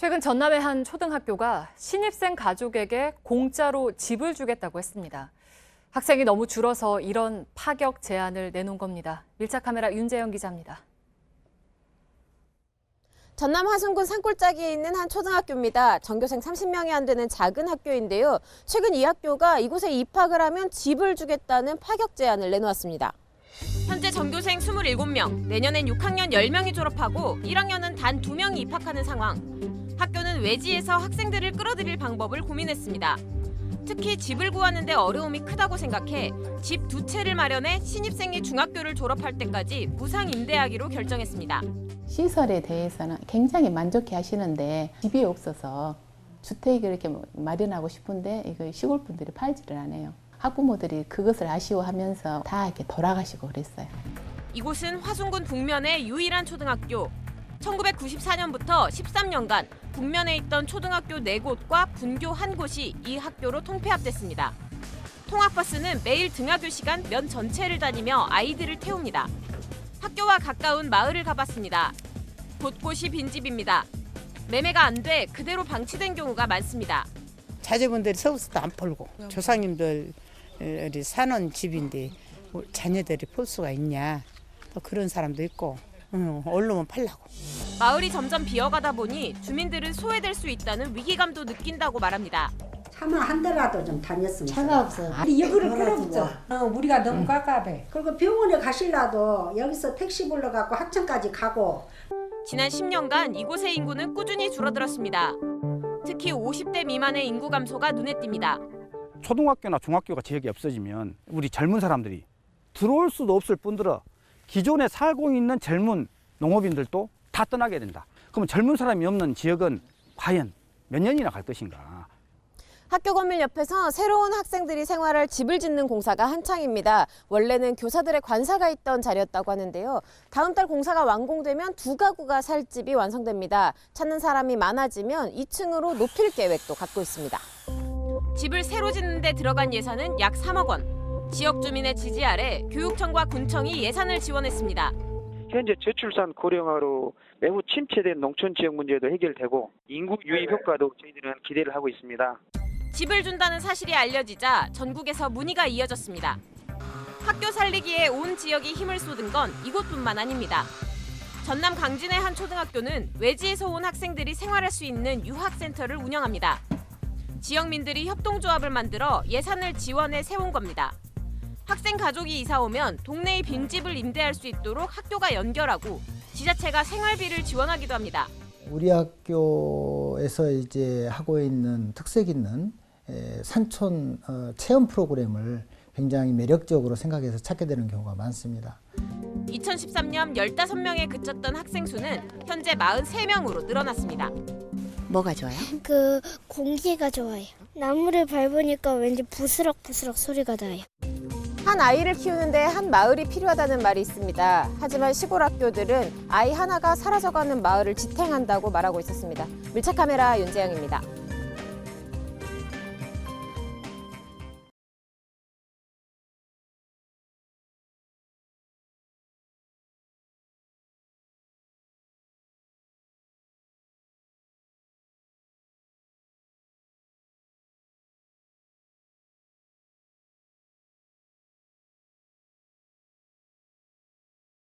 최근 전남의 한 초등학교가 신입생 가족에게 공짜로 집을 주겠다고 했습니다. 학생이 너무 줄어서 이런 파격 제안을 내놓은 겁니다. 밀착 카메라 윤재영 기자입니다. 전남 화순군 산골짜기에 있는 한 초등학교입니다. 전교생 30명이 안 되는 작은 학교인데요. 최근 이 학교가 이곳에 입학을 하면 집을 주겠다는 파격 제안을 내놓았습니다. 현재 전교생 27명, 내년엔 6학년 10명이 졸업하고 1학년은 단 2명이 입학하는 상황. 학교는 외지에서 학생들을 끌어들일 방법을 고민했습니다. 특히 집을 구하는 데 어려움이 크다고 생각해 집 2채를 마련해 신입생이 중학교를 졸업할 때까지 무상 임대하기로 결정했습니다. 시설에 대해서는 굉장히 만족해 하시는데 집이 없어서 주택을 이렇게 마련하고 싶은데 이거 시골 분들이 팔지를 않아요. 학부모들이 그것을 아쉬워하면서 다 이렇게 돌아가시고 그랬어요. 이곳은 화순군 북면의 유일한 초등학교. 1994년부터 13년간 북면에 있던 초등학교 4곳과 분교 1곳이 이 학교로 통폐합됐습니다. 통학버스는 매일 등하교 시간 면 전체를 다니며 아이들을 태웁니다. 학교와 가까운 마을을 가봤습니다. 곳곳이 빈집입니다. 매매가 안 돼 그대로 방치된 경우가 많습니다. 자제분들이 서울서도 안 팔고 조상님들이 사는 집인데 자녀들이 볼 수가 있냐, 또 그런 사람도 있고 얼르면 팔라고. 마을이 점점 비어가다 보니 주민들은 소외될 수 있다는 위기감도 느낀다고 말합니다. 차만 한 대라도 좀 다녔으면. 차가 없어. 여기를 필요 없죠. 우리가 너무 깝깝해. 그리고 병원에 가시려도 여기서 택시 불러갖고 하천까지 가고. 지난 10년간 이곳의 인구는 꾸준히 줄어들었습니다. 특히 50대 미만의 인구 감소가 눈에 띕니다. 초등학교나 중학교가 지역이 없어지면 우리 젊은 사람들이 들어올 수도 없을 뿐더러 기존에 살고 있는 젊은 농업인들도 다 떠나게 된다. 그러면 젊은 사람이 없는 지역은 과연 몇 년이나 갈 것인가. 학교 건물 옆에서 새로운 학생들이 생활할 집을 짓는 공사가 한창입니다. 원래는 교사들의 관사가 있던 자리였다고 하는데요. 다음 달 공사가 완공되면 2가구가 살 집이 완성됩니다. 찾는 사람이 많아지면 2층으로 높일 계획도 갖고 있습니다. 집을 새로 짓는 데 들어간 예산은 약 3억 원. 지역 주민의 지지 아래 교육청과 군청이 예산을 지원했습니다. 현재 저출산 고령화로 매우 침체된 농촌 지역 문제도 해결되고 인구 유입 효과도 저희들은 기대를 하고 있습니다. 집을 준다는 사실이 알려지자 전국에서 문의가 이어졌습니다. 학교 살리기에 온 지역이 힘을 쏟은 건 이곳뿐만 아닙니다. 전남 강진의 한 초등학교는 외지에서 온 학생들이 생활할 수 있는 유학센터를 운영합니다. 지역민들이 협동조합을 만들어 예산을 지원해 세운 겁니다. 학생 가족이 이사 오면 동네의 빈집을 임대할 수 있도록 학교가 연결하고 지자체가 생활비를 지원하기도 합니다. 우리 학교에서 이제 하고 있는 특색 있는 산촌 체험 프로그램을 굉장히 매력적으로 생각해서 찾게 되는 경우가 많습니다. 2013년 15명에 그쳤던 학생 수는 현재 43명으로 늘어났습니다. 뭐가 좋아요? 공기가 좋아요. 나무를 밟으니까 왠지 부스럭부스럭 소리가 나요. 한 아이를 키우는데 한 마을이 필요하다는 말이 있습니다. 하지만 시골 학교들은 아이 하나가 사라져가는 마을을 지탱한다고 말하고 있었습니다. 밀착 카메라 윤재영입니다.